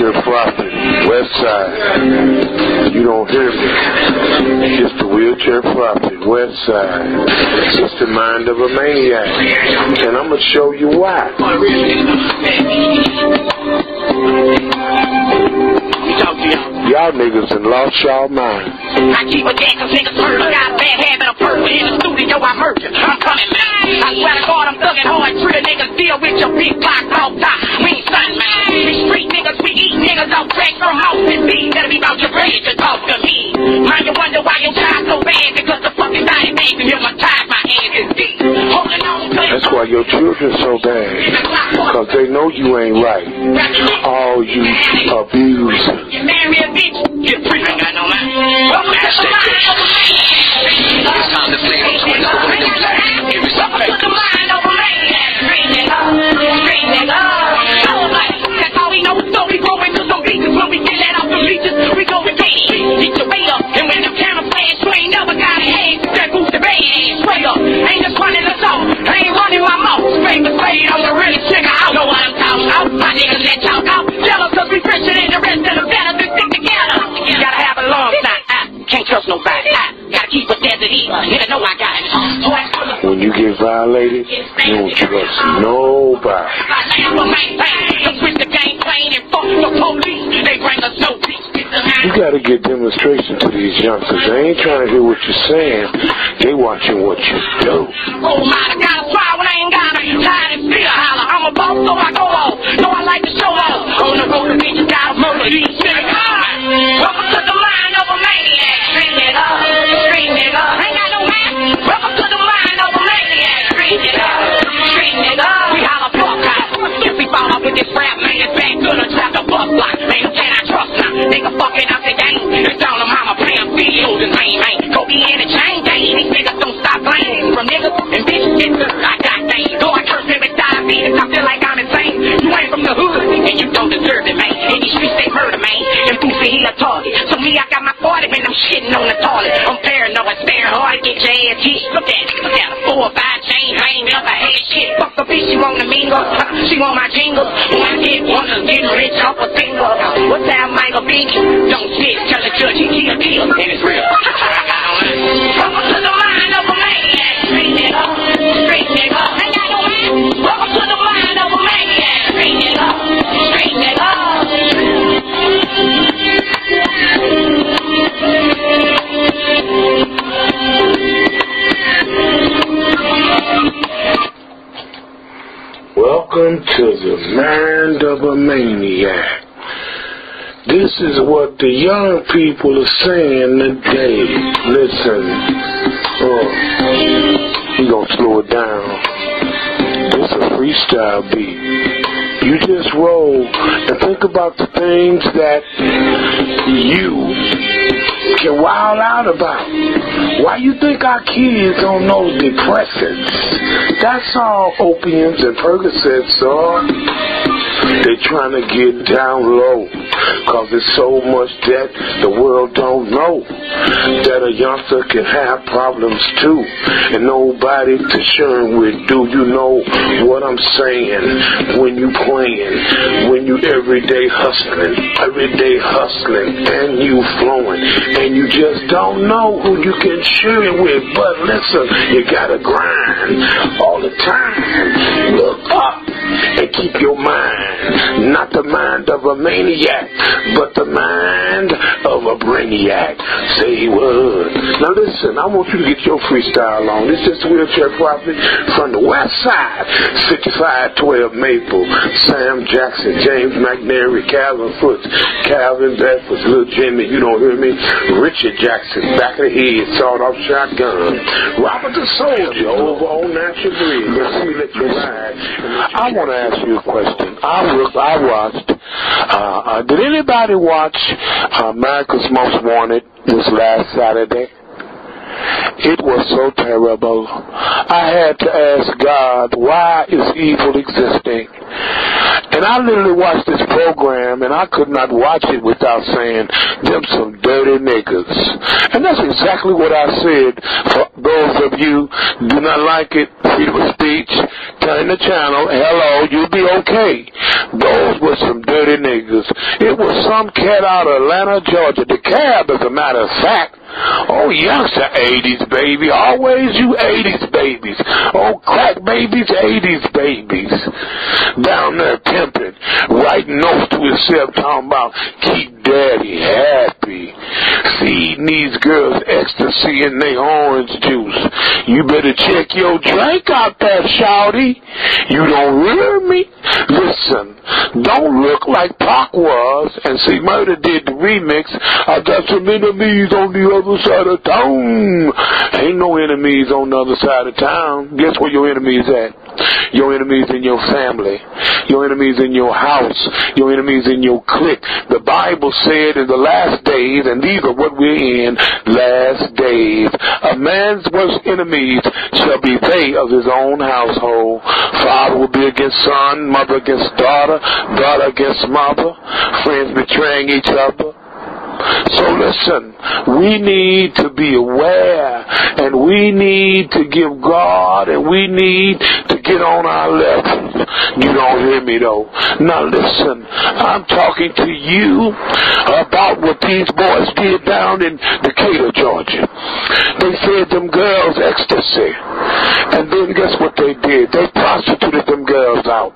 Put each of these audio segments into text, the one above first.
wheelchair prophet, West Side. You don't hear me. It's the wheelchair prophet, West Side. It's the mind of a maniac. And I'm going to show you why. Y'all niggas done lost y'all mind. I keep a deck of niggas hurt. Got a bad habit of person. In the studio, I murder. I'm coming, man. I swear to God, I'm thugging hard. Treat a niggas deal with your big block off top. We ain't son, man. We street niggas, we eat niggas out track from house and be. Gotta be about your bread to talk to me. Mind you wonder why your child so bad because the fucking diabetes and you're tied my hands is deep. Holding on to that's why your children so bad. Because they know you ain't right. All you abuse. You marry a bitch, you're free. I got no man. It's time to play on 24. Give me some Put the mind over man. Straight nigga. Straight nigga. That's all we know. So we go into some beaches. When we get that off the beaches, we go and get your weight up. And when the camera flash, you ain't never got a hand. That boost the band. Straight up. Ain't just running the song. I ain't running my mouth. Straight the spade. I'm the really chicken. I know what I'm talking about. My niggas let talk out. Jealous cause we richer than the rest of the better. We stick together. You gotta have a long night. Can't trust nobody. Gotta keep a desert eater. Nigga know I got it. When you get violated, you don't trust nobody. You gotta get demonstration to these youngsters. They ain't trying to hear what you're saying. They watching what you do. Oh my, I gotta try when I ain't got it. Tired and still holler. I'm a boss, so I go off. So I like to show off. On the road, the bitches gotta murder these niggas. Welcome to the mind of a maniac. Street nigga. Street nigga. Ain't got no man. Welcome to the mind of a maniac. Street nigga. Street nigga. We holler fuck out. If we fall off with this rap, man, it's back to the trap, the bus block. Man, can I trust now? Nigga fucking up the game. It's down to mama playing videos and man. Kobe in the chain gang. These niggas don't stop playing. From niggas and bitches get good. I got things. Though I curse them with diabetes, I feel like I'm insane. You ain't from the hood and you don't deserve it, man. In these streets they murder, man. And Boosie, he a target. So me, I got my 40 when I'm shitting on the toilet. I'm paranoid, staring hard, get your ass hit. Look at it. Got a 4 or 5 chain, ain't never had shit. Fuck the bitch, she want a mingle. She want my jingles. When I get one of getting rich off a single. What's that, Michael Beach? Don't shit, tell the judge he kill. And it's real. Welcome to the mind of a maniac. Street nigga. Street nigga. Ain't got no man. Welcome to the mind of a maniac. Street nigga. Street nigga. Welcome to the mind of a maniac. This is what the young people are saying today. Listen, we gonna slow it down. This is a freestyle beat. You just roll and think about the things that you can wild out about. Why you think our kids don't know depressants? That's all opiums and Percocets are. They trying to get down low, cause there's so much that the world don't know, that a youngster can have problems too, and nobody to share with. Do you know what I'm saying? When you playing, when you everyday hustling, and you flowing, and you just don't know who you can share it with. But listen, you gotta grind all the time. Look up and keep your mind, not the mind of a maniac, but the mind of a brainiac. Say what? Now listen, I want you to get your freestyle on. This is the wheelchair prophet from the West Side, 5512 Maple, Sam Jackson, James McNary, Calvin Foots, Calvin Bedford, Little Jimmy, you don't hear me? Richard Jackson, back of the head, sawed-off shotgun, Robert the Soldier, over on Natural Bridge. Let's see, let you ride. I want to ask you a question. I watched. Did anybody watch America's Most Wanted this last Saturday? It was so terrible. I had to ask God, why is evil existing? And I literally watched this program, and I could not watch it without saying, them some dirty niggas. And that's exactly what I said. For those of you who do not like it, freedom of speech, turn the channel, hello, you'll be okay. Those were some dirty niggas. It was some cat out of Atlanta, Georgia. The cab, as a matter of fact. Oh, youngster, 80s baby. Always you 80s babies. Oh, crack babies, 80s babies. Down there pimping, writing notes to himself, talking about keep daddy happy. Feeding these girls ecstasy in their orange juice. You better check your drink out there, shawty. You don't hear me? Listen, don't look like Pac was. And see, Murder did the remix. I got some enemies on the other side of town. Ain't no enemies on the other side of town. Guess where your enemies at? Your enemies in your family. Your enemies in your house. Your enemies in your clique. The Bible said in the last days, and these are what we're in, last days, a man's worst enemies shall be they of his own household. Father will be against son, mother against daughter, daughter against mother, friends betraying each other. So listen, we need to be aware, and we need to give God, and we need to get on our level. You don't hear me though. Now listen, I'm talking to you about what these boys did down in Decatur, Georgia. They fed them girls ecstasy, and then guess what they did? They prostituted them girls out.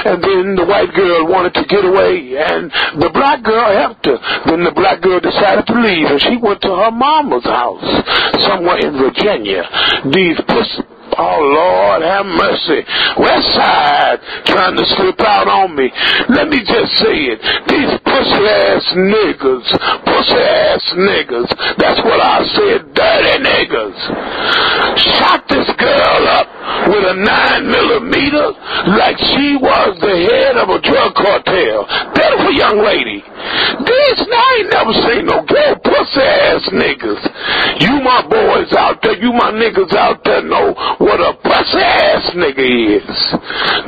And then the white girl wanted to get away, and the black girl helped her. Then the black girl decided to leave, and she went to her mama's house somewhere in Virginia. These pussy, oh Lord have mercy, West Side trying to slip out on me. Let me just say it, these pussy ass niggas, that's what I said, dirty niggas, shot this girl up with a 9mm like she was the head of a drug cartel. Beautiful young lady. I ain't never seen no gay pussy ass niggas. You my boys out there, you my niggas out there know what a pussy ass nigga is.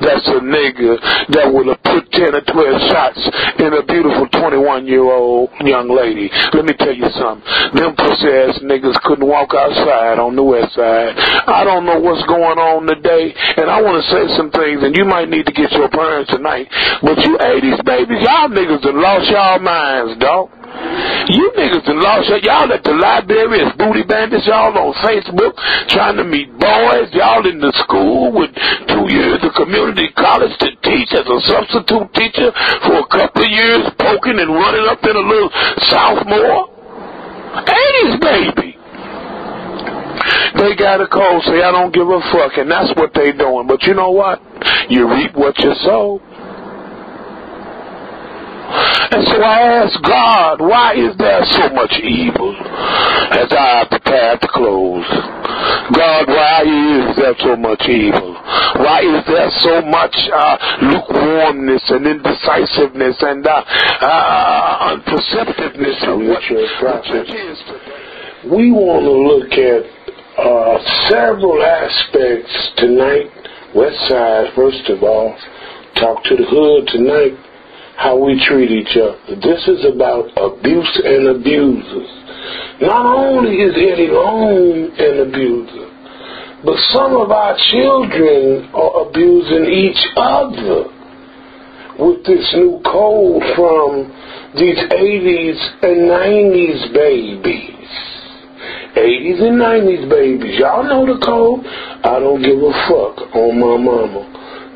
That's a nigga that would have put 10 or 12 shots in a beautiful 21-year-old young lady. Let me tell you something. Them pussy ass niggas couldn't walk outside on the West Side. I don't know what's going on today, and I want to say some things, and you might need to get your parents tonight. But you 80s babies, y'all niggas done lost y'all minds, dog. You niggas done lost y'all at the library as booty bandits, y'all on Facebook trying to meet boys, y'all in the school with 2 years of community college to teach as a substitute teacher for a couple of years, poking and running up in a little sophomore. 80s baby. They got a cold, say I don't give a fuck, and that's what they doing. But you know what? You reap what you sow. And so I asked God, why is there so much evil as I prepare to close? God, why is there so much evil? Why is there so much lukewarmness and indecisiveness and unperceptiveness in what it is today? We want to look at several aspects tonight. West Side, first of all, talk to the hood tonight. How we treat each other. This is about abuse and abusers. Not only is Eddie Long an abuser, but some of our children are abusing each other with this new code from these 80s and 90s babies. 80s and 90s babies. Y'all know the code. I don't give a fuck on my mama.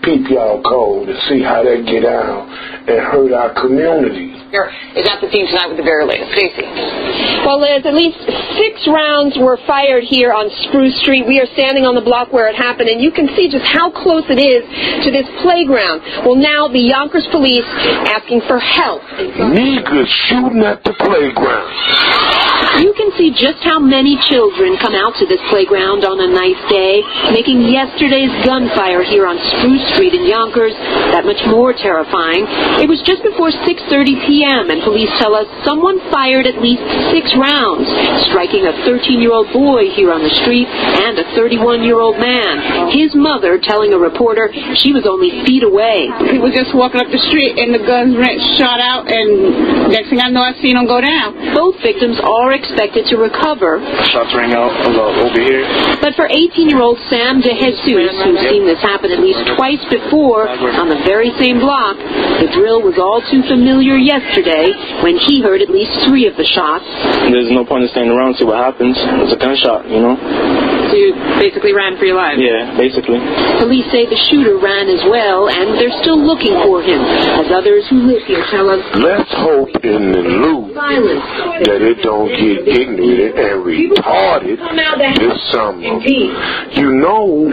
Peep y'all code and see how that get out and hurt our community. Is that the theme tonight with the very latest? Stacey. Well, Liz, at least 6 rounds were fired here on Spruce Street. We are standing on the block where it happened, and you can see just how close it is to this playground. Well, now the Yonkers police asking for help. Niggas shooting at the playground. You can see just how many children come out to this playground on a nice day, making yesterday's gunfire here on Spruce Street in Yonkers that much more terrifying. It was just before 6:30 p.m., and police tell us someone fired at least 6 rounds, striking a 13-year-old boy here on the street and a 31-year-old man. His mother telling a reporter she was only feet away. He was just walking up the street, and the guns shot out, and next thing I know, I seen him go down. Both victims are expected to recover. Shots rang out over here. But for 18-year-old Sam DeJesus, who's seen this happen at least twice before on the very same block, the drill was all too familiar yesterday when he heard at least 3 of the shots. There's no point in staying around to see what happens. It's a gunshot, you know? So you basically ran for your life? Yeah, basically. Police say the shooter ran as well, and they're still looking for him, as others who live here tell us. Let's hope in the loop that it don't get ignorant and retarded this summer. You know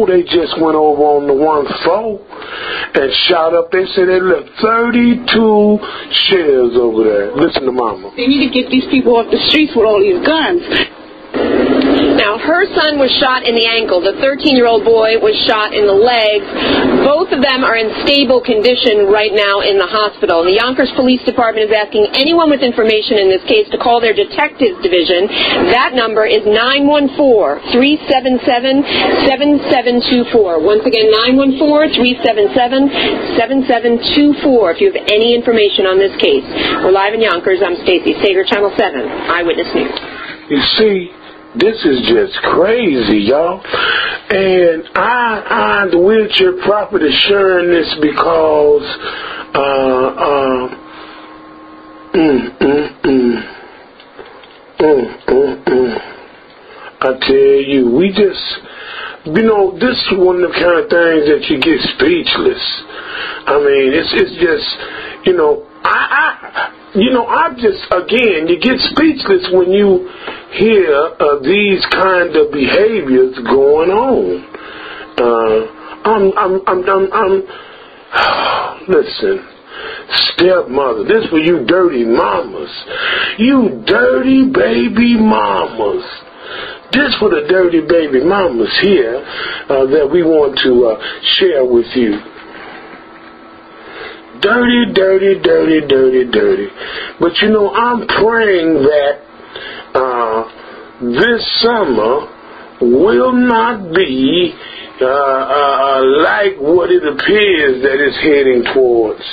they just went over on the 1-4 and shot up. They said they left 32 shells over there. Listen to Mama. They need to get these people off the streets with all these guns. Now, her son was shot in the ankle. The 13-year-old boy was shot in the legs. Both of them are in stable condition right now in the hospital. The Yonkers Police Department is asking anyone with information in this case to call their detectives division. That number is 914-377-7724. Once again, 914-377-7724 if you have any information on this case. We're live in Yonkers. I'm Stacey Sager, Channel 7, Eyewitness News. You see, this is just crazy, y'all. And the wheelchair prophet is sharing this because I tell you, we just, this is one of the kind of things that you get speechless. I mean, it's just, you get speechless when you hear these kind of behaviors going on. Listen, stepmother, this for you dirty mamas. You dirty baby mamas. This for the dirty baby mamas here that we want to share with you. Dirty, dirty, dirty, dirty, dirty. But I'm praying that this summer will not be like what it appears that it's heading towards.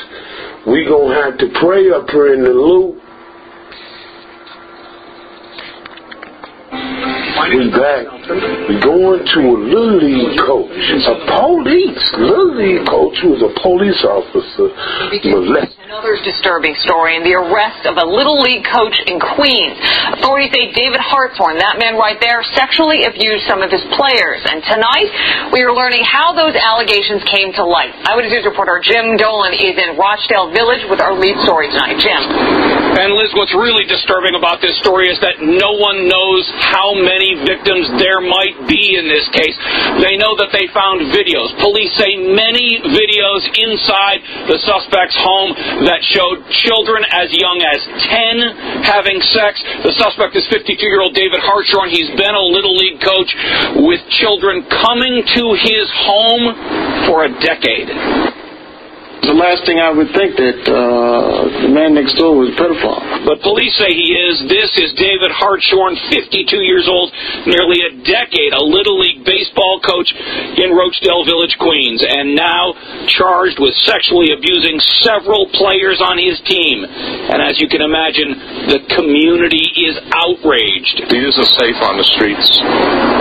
We're going to have to pray up here in the loop. We back. We're going to a Little League coach. Little League coach who was a police officer. Another disturbing story in the arrest of a Little League coach in Queens. Authorities say David Hartshorn, that man right there, sexually abused some of his players. And tonight, we are learning how those allegations came to light. Eyewitness News reporter Jim Dolan is in Rochdale Village with our lead story tonight. Jim. And Liz, what's really disturbing about this story is that no one knows how many victims there might be in this case. They know that they found videos. Police say many videos inside the suspect's home that showed children as young as 10 having sex. The suspect is 52-year-old David Hartshorn. He's been a Little League coach with children coming to his home for a decade. The last thing I would think that the man next door was a pedophile. But police say he is. This is David Hartshorn, 52 years old, nearly a decade, a Little League baseball coach in Rochdale Village, Queens, and now charged with sexually abusing several players on his team. And as you can imagine, the community is outraged. He isn't safe on the streets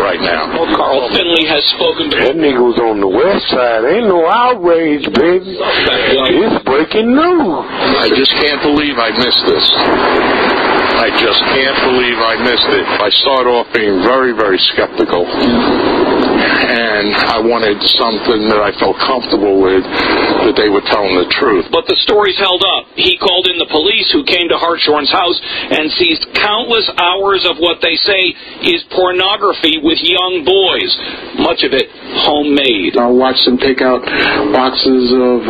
right now. Well, Carl Finley has spoken to that nigga was on the west side. Ain't no outrage, baby. It's breaking news. I just can't believe I missed this. I just can't believe I missed it. I started off being very, very skeptical. And I wanted something that I felt comfortable with, that they were telling the truth. But the story's held up. He called in the police who came to Hartshorn's house and seized countless hours of what they say is pornography with young boys, much of it homemade. I watched them take out boxes of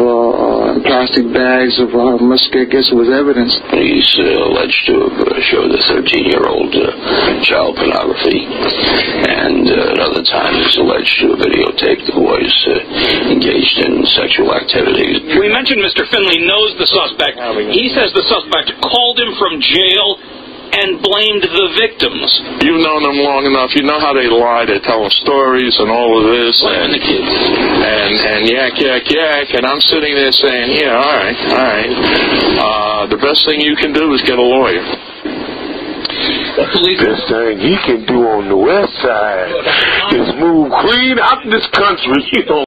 plastic bags of, I guess it was evidence. He's alleged to have showed the 13-year-old child pornography, and at other times he's alleged to have videotaped the boys engaged in sexual activities. We mentioned Mr. Finley knows the suspect. He says the suspect called him from jail and blamed the victims. You've known them long enough. You know how they lie. They tell them stories and all of this. And the kids. And yak. And I'm sitting there saying, yeah, all right. The best thing you can do is get a lawyer. Best thing he can do on the west side is move clean out this country, you know.